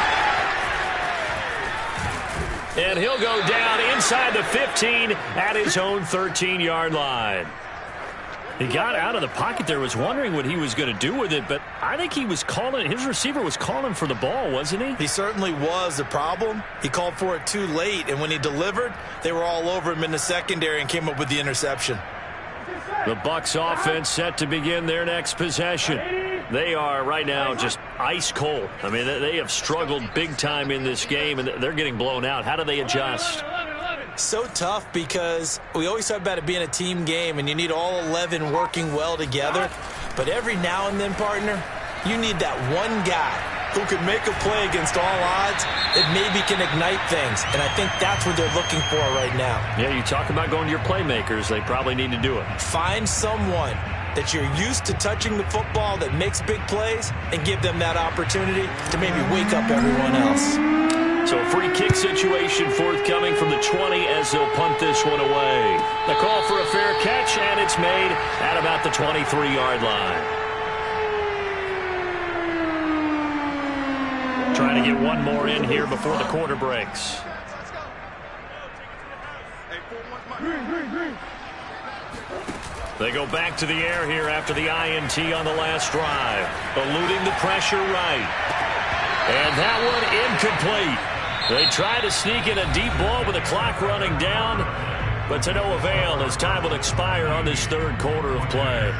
And he'll go down inside the 15 at his own 13-yard line. He got out of the pocket there, was wondering what he was going to do with it, but I think he was calling, his receiver was calling for the ball, wasn't he? He certainly was. The problem, he called for it too late, and when he delivered, they were all over him in the secondary and came up with the interception. The Bucs offense set to begin their next possession. They are right now just ice cold. I mean, they have struggled big time in this game, and they're getting blown out. How do they adjust? So tough because we always talk about it being a team game and you need all 11 working well together. But every now and then, partner, you need that one guy who can make a play against all odds that maybe can ignite things. And I think that's what they're looking for right now. Yeah, you talk about going to your playmakers. They probably need to do it. Find someone that you're used to touching the football that makes big plays and give them that opportunity to maybe wake up everyone else. So a free kick situation forthcoming from the 20 as they'll punt this one away. The call for a fair catch, and it's made at about the 23-yard line. Trying to get one more in here before the quarter breaks. They go back to the air here after the INT on the last drive. Eluding the pressure right. And that one incomplete. They try to sneak in a deep ball with the clock running down, but to no avail as time will expire on this third quarter of play.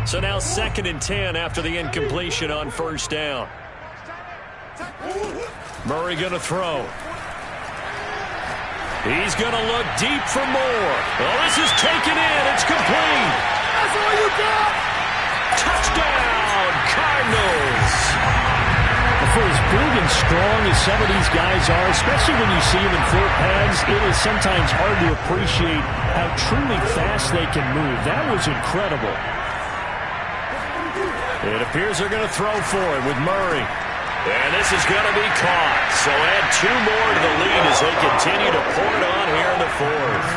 So now 2nd and 10 after the incompletion on first down. Murray going to throw. He's going to look deep for more. Oh, this is taken in. It's complete. That's all you got. Touchdown, Cardinals. For as big and strong as some of these guys are, especially when you see them in full pads, it is sometimes hard to appreciate how truly fast they can move. That was incredible. It appears they're going to throw for it with Murray. And this is going to be caught. So add 2 more to the lead as they continue to pour it on here in the 4th.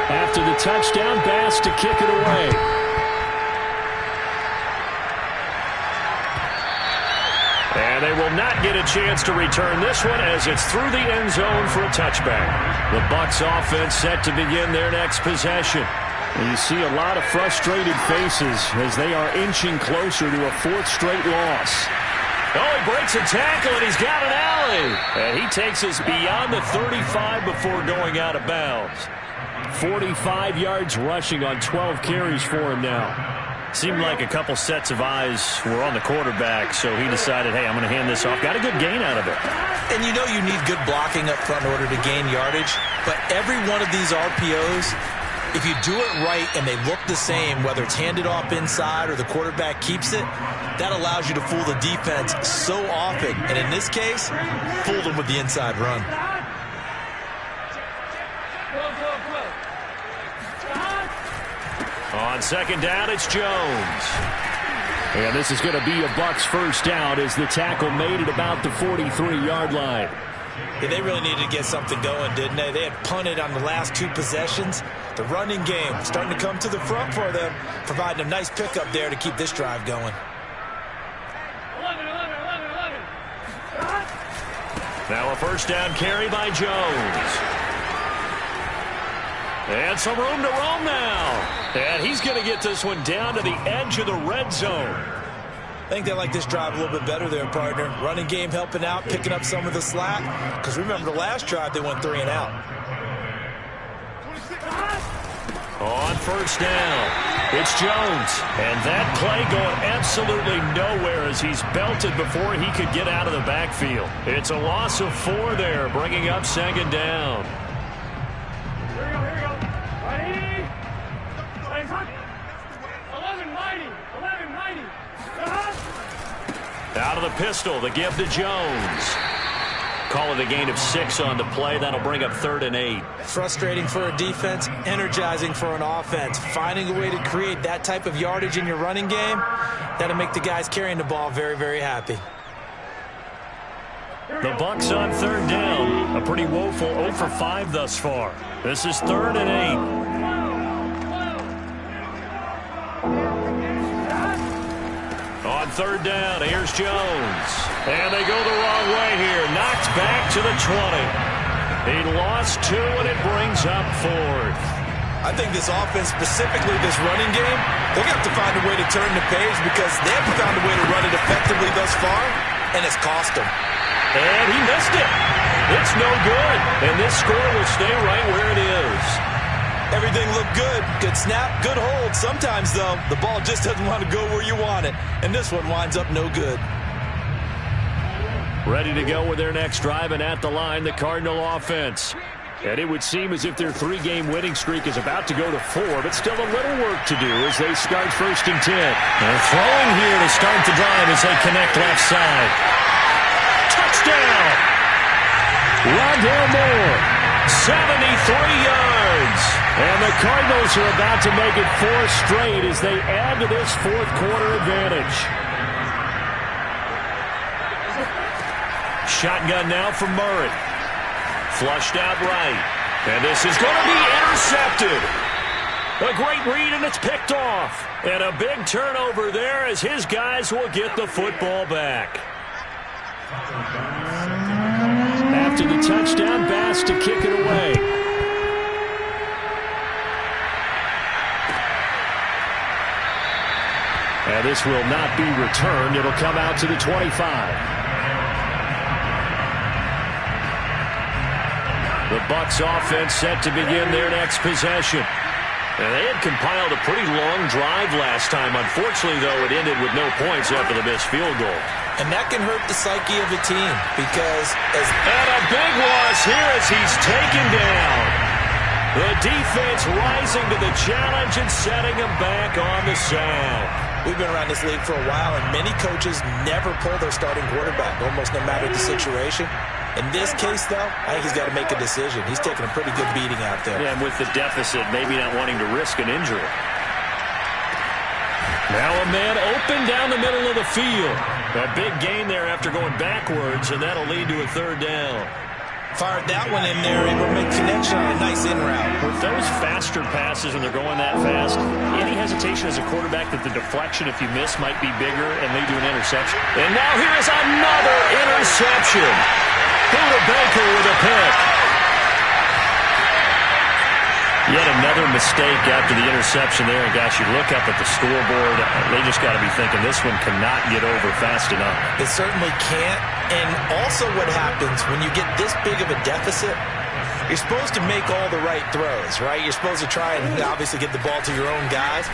After the touchdown, Bass to kick it away. And they will not get a chance to return this one as it's through the end zone for a touchback. The Bucs offense set to begin their next possession. And you see a lot of frustrated faces as they are inching closer to a 4th straight loss. Oh, he breaks a tackle, and he's got an alley. And he takes us beyond the 35 before going out of bounds. 45 yards rushing on 12 carries for him now. Seemed like a couple sets of eyes were on the quarterback, so he decided, hey, I'm going to hand this off. Got a good gain out of it. And you know you need good blocking up front in order to gain yardage, but every one of these RPOs, if you do it right and they look the same, whether it's handed off inside or the quarterback keeps it, that allows you to fool the defense so often. And in this case, fooled them with the inside run. On 2nd down, it's Jones. And this is going to be a Bucs first down as the tackle made at about the 43-yard line. Yeah, they really needed to get something going, didn't they? They had punted on the last 2 possessions. The running game starting to come to the front for them, providing a nice pickup there to keep this drive going. 11. Now a first down carry by Jones. And some room to roam now. And he's going to get this one down to the edge of the red zone. I think they like this drive a little bit better there, partner. Running game helping out, picking up some of the slack. Because remember the last drive, they went 3 and out. On first down, it's Jones. And that play going absolutely nowhere as he's belted before he could get out of the backfield. It's a loss of 4 there, bringing up second down. Here we go. Ready? Play hot. 1190. 1190. Out of the pistol, the give to Jones. Call it a gain of 6 on the play. That'll bring up 3rd and 8. Frustrating for a defense, energizing for an offense. Finding a way to create that type of yardage in your running game, that'll make the guys carrying the ball very, very happy. The Bucs on 3rd down. A pretty woeful 0 for 5 thus far. This is 3rd and 8. On 3rd down, here's Jones. And they go the wrong way here. Knocked back to the 20. He lost 2, and it brings up 4th. I think this offense, specifically this running game, they're going to have to find a way to turn the page because they haven't found a way to run it effectively thus far, and it's cost them. And he missed it. It's no good. And this score will stay right where it is. Everything looked good. Good snap, good hold. Sometimes, though, the ball just doesn't want to go where you want it. And this one winds up no good. Ready to go with their next drive, and at the line, the Cardinal offense. And it would seem as if their 3-game winning streak is about to go to 4, but still a little work to do as they start 1st and 10. They're throwing here to start the drive as they connect left side. Touchdown! Rondale Moore, 73 yards. And the Cardinals are about to make it 4 straight as they add to this 4th quarter advantage. Shotgun now from Murray. Flushed out right. And this is going to be intercepted. A great read, and it's picked off. And a big turnover there as his guys will get the football back. After the touchdown, Bass to kick it away. And this will not be returned. It'll come out to the 25. The Bucs offense set to begin their next possession. And they had compiled a pretty long drive last time. Unfortunately, though, it ended with no points after the missed field goal. And that can hurt the psyche of a team because And a big loss here as he's taken down. The defense rising to the challenge and setting him back on the sack. We've been around this league for a while, and many coaches never pull their starting quarterback, almost no matter the situation. In this case, though, I think he's got to make a decision. He's taking a pretty good beating out there. Yeah, and with the deficit, maybe not wanting to risk an injury. Now a man open down the middle of the field. A big gain there after going backwards, and that'll lead to a 3rd down. Fired that one in there, able to make connection on a nice in route. With those faster passes and they're going that fast, any hesitation as a quarterback that the deflection, if you miss, might be bigger and lead to an interception. And now here is another interception. Buda Baker with a pick. Yet another mistake after the interception there. And gosh, you look up at the scoreboard, they just got to be thinking this one cannot get over fast enough. It certainly can't. And also what happens when you get this big of a deficit, you're supposed to make all the right throws, right? You're supposed to try and obviously get the ball to your own guys.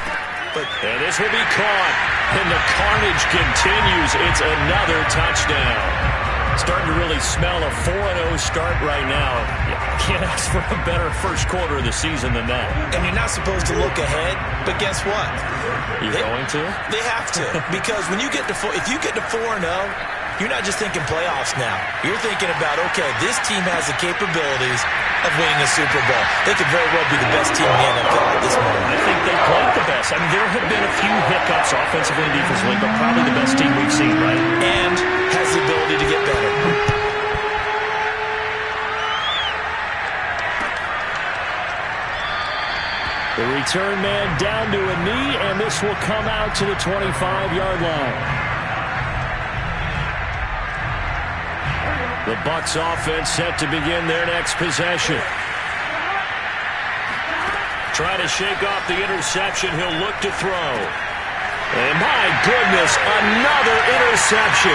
And this will be caught. And the carnage continues. It's another touchdown. Starting to really smell a 4-0 start right now. You can't ask for a better first quarter of the season than that. And you're not supposed to look ahead, but guess what? You're going to? They have to. Because when you get to if you get to 4-0, you're not just thinking playoffs now. You're thinking about, okay, this team has the capabilities of winning a Super Bowl. They could very well be the best team in the NFL at this moment. I think they played the best. I mean, there have been a few hiccups offensively and defensively, but probably the best team we've seen, right? And has the ability to get better. The return man down to a knee, and this will come out to the 25-yard line. The Bucs offense set to begin their next possession. Trying to shake off the interception. He'll look to throw. And my goodness, another interception.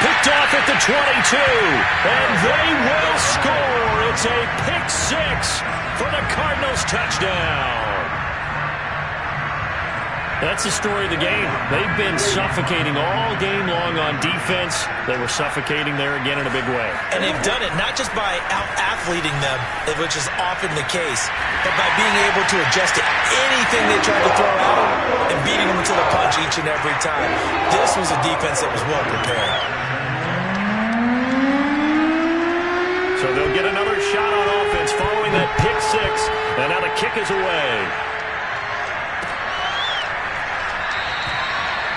Picked off at the 22. And they will score. It's a pick six for the Cardinals touchdown. That's the story of the game. They've been suffocating all game long on defense. They were suffocating there again in a big way. And they've done it not just by out-athleting them, which is often the case, but by being able to adjust to anything they tried to throw at them and beating them to the punch each and every time. This was a defense that was well prepared. So they'll get another shot on offense following that pick six. And now the kick is away.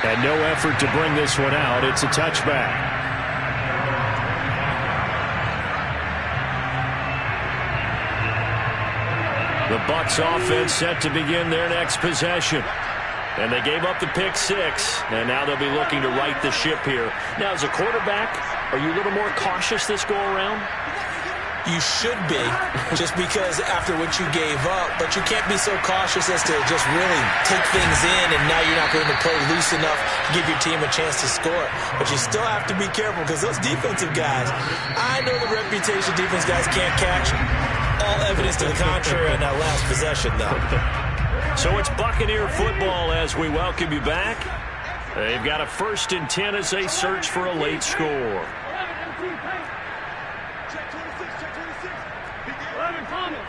And no effort to bring this one out. It's a touchback. The Bucs offense set to begin their next possession. And they gave up the pick six. And now they'll be looking to right the ship here. Now, as a quarterback, are you a little more cautious this go around? You should be, just because after what you gave up, but you can't be so cautious as to just really take things in, and now you're not going to play loose enough to give your team a chance to score. But you still have to be careful because those defensive guys, I know the reputation defense guys can't catch. All evidence to the contrary in that last possession, though. So it's Buccaneer football as we welcome you back. They've got a 1st and 10 as they search for a late score. 11 Thomas.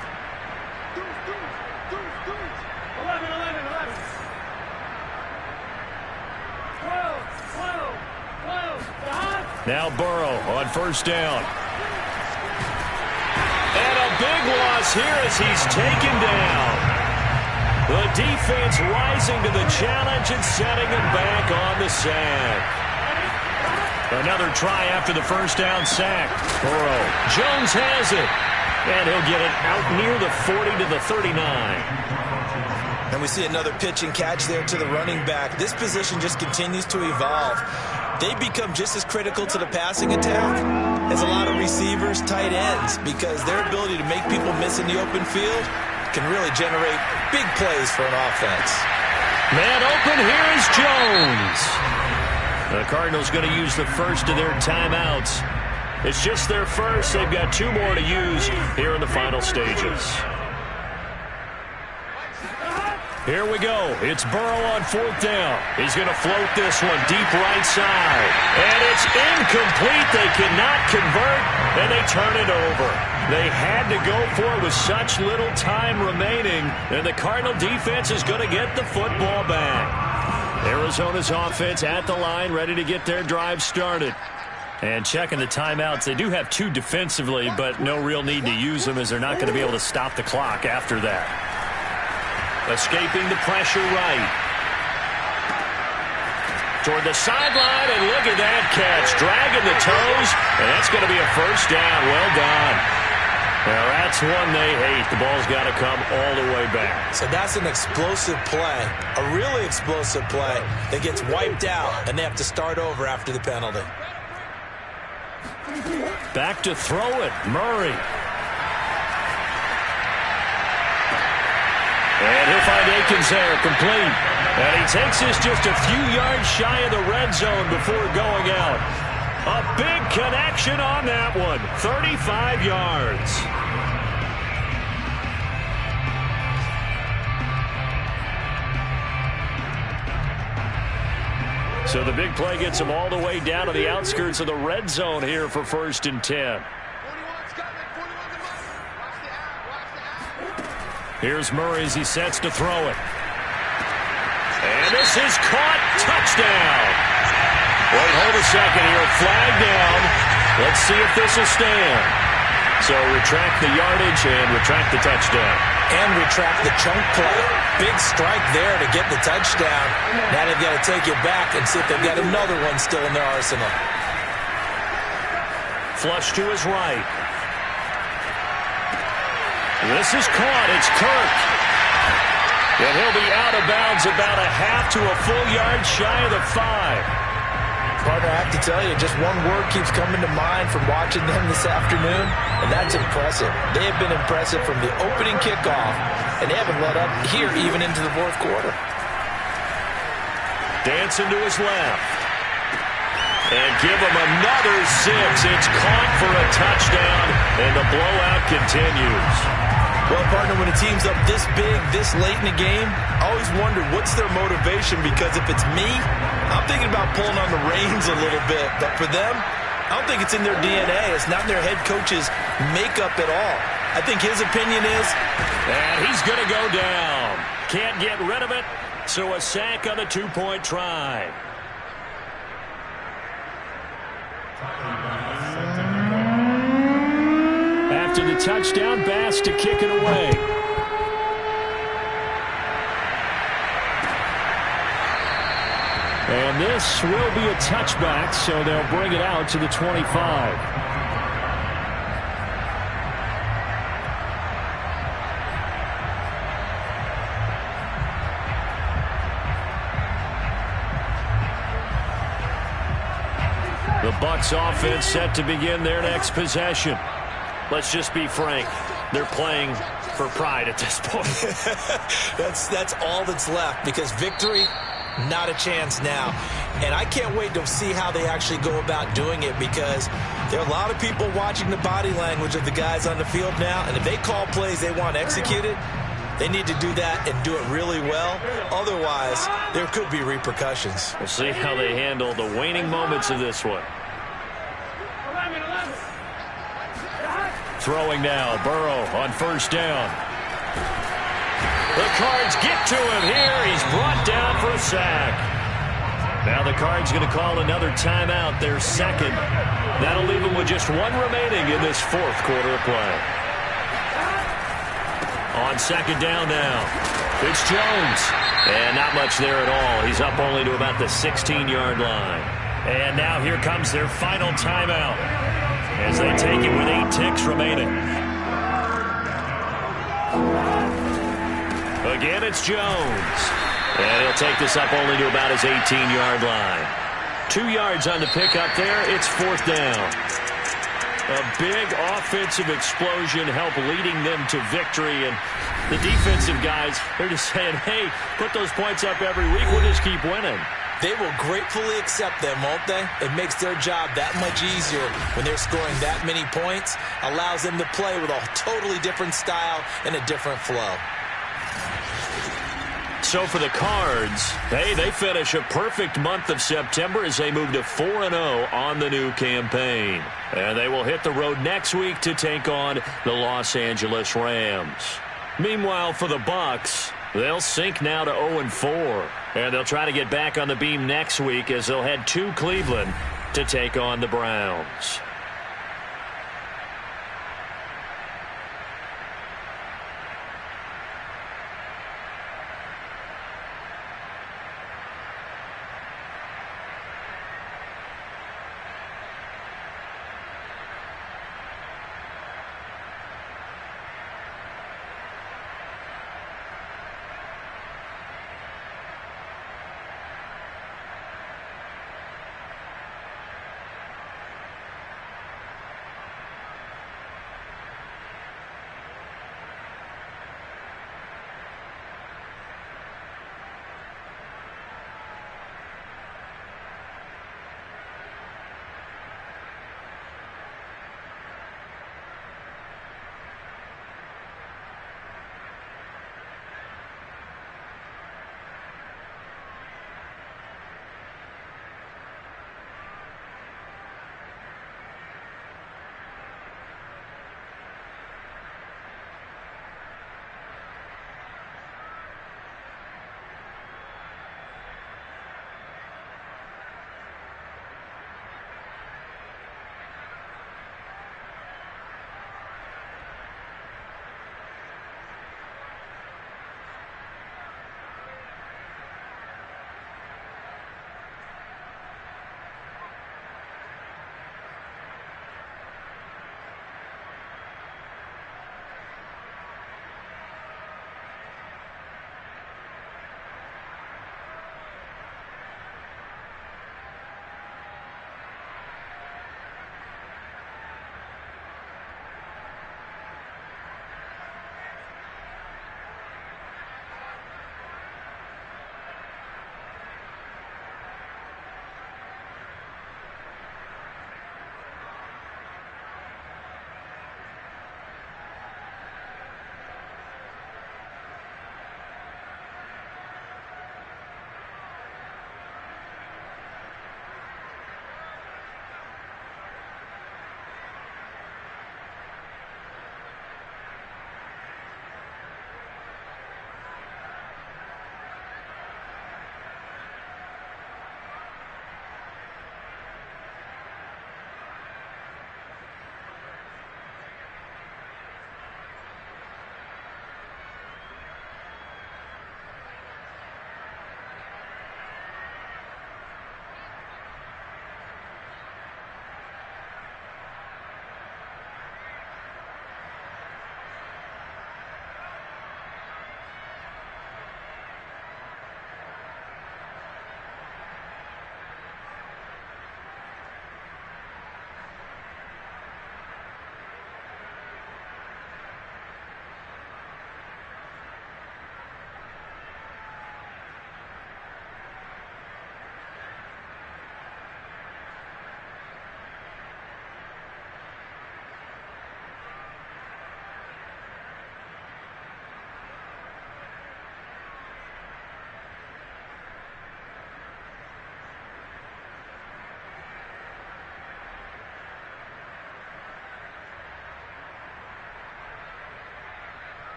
11. 12. Now Burrow on 1st down. And a big loss here as he's taken down. The defense rising to the challenge and setting him back on the sack. Another try after the 1st down sack. Burrow. Jones has it. And he'll get it out near the 40 to the 39. And we see another pitch and catch there to the running back. This position just continues to evolve. They become just as critical to the passing attack as a lot of receivers, tight ends, because their ability to make people miss in the open field can really generate big plays for an offense. Man open, here is Jones. The Cardinals going to use the first of their timeouts. It's just their first. They've got 2 more to use here in the final stages. Here we go. It's Burrow on 4th down. He's going to float this one deep right side. And it's incomplete. They cannot convert, and they turn it over. They had to go for it with such little time remaining, and the Cardinal defense is going to get the football back. Arizona's offense at the line, ready to get their drive started. And checking the timeouts, they do have 2 defensively, but no real need to use them as they're not going to be able to stop the clock after that. Escaping the pressure right. Toward the sideline, and look at that catch. Dragging the toes, and that's going to be a 1st down. Well done. Now that's one they hate. The ball's got to come all the way back. So that's an explosive play, a really explosive play that gets wiped out, and they have to start over after the penalty. Back to throw it, Murray. And he'll find Akins there, complete. And he takes this just a few yards shy of the red zone before going out. A big connection on that one, 35 yards. So the big play gets him all the way down to the outskirts of the red zone here for 1st and 10. Here's Murray as he sets to throw it. And this is caught. Touchdown. Wait, hold a second here. Flag down. Let's see if this will stand. So retract the yardage and retract the touchdown. And retract the chunk play. Big strike there to get the touchdown. Now they've got to take it back and see if they've got another one still in their arsenal. Flush to his right. This is caught. It's Kirk. And he'll be out of bounds about a half to a full yard shy of the 5. Partner, I have to tell you, just one word keeps coming to mind from watching them this afternoon, and that's impressive. They have been impressive from the opening kickoff, and they haven't let up here even into the fourth quarter. Dancing to his left. And give him another 6. It's caught for a touchdown, and the blowout continues. Well, partner, when a team's up this big, this late in the game, I always wonder what's their motivation, because if it's me, I'm thinking about pulling on the reins a little bit. But for them, I don't think it's in their DNA. It's not in their head coach's makeup at all. I think his opinion is... And he's going to go down. Can't get rid of it, so a sack on the 2-point try. After the touchdown, Bass to kick it away. And this will be a touchback, so they'll bring it out to the 25. The Bucs offense set to begin their next possession. Let's just be frank. They're playing for pride at this point. That's all that's left, because victory, not a chance now. And I can't wait to see how they actually go about doing it, because there are a lot of people watching the body language of the guys on the field now, and if they call plays they want executed, they need to do that and do it really well. Otherwise, there could be repercussions. We'll see how they handle the waning moments of this one. 11. Throwing now, Burrow on first down. The Cards get to him here. He's brought down for a sack. Now the Cards going to call another timeout, their second. That'll leave them with just one remaining in this fourth quarter of play. On second down now, it's Jones. And not much there at all. He's up only to about the 16-yard line. And now here comes their final timeout as they take it with 8 ticks remaining. Again, it's Jones. And he'll take this up only to about his 18-yard line. 2 yards on the pickup there. It's fourth down. A big offensive explosion helped leading them to victory. And the defensive guys, they're just saying, hey, put those points up every week. We'll just keep winning. They will gratefully accept them, won't they? It makes their job that much easier when they're scoring that many points. Allows them to play with a totally different style and a different flow. So for the Cards, hey, they finish a perfect month of September as they move to 4-0 on the new campaign. And they will hit the road next week to take on the Los Angeles Rams. Meanwhile, for the Bucs, they'll sink now to 0-4. And they'll try to get back on the beam next week as they'll head to Cleveland to take on the Browns.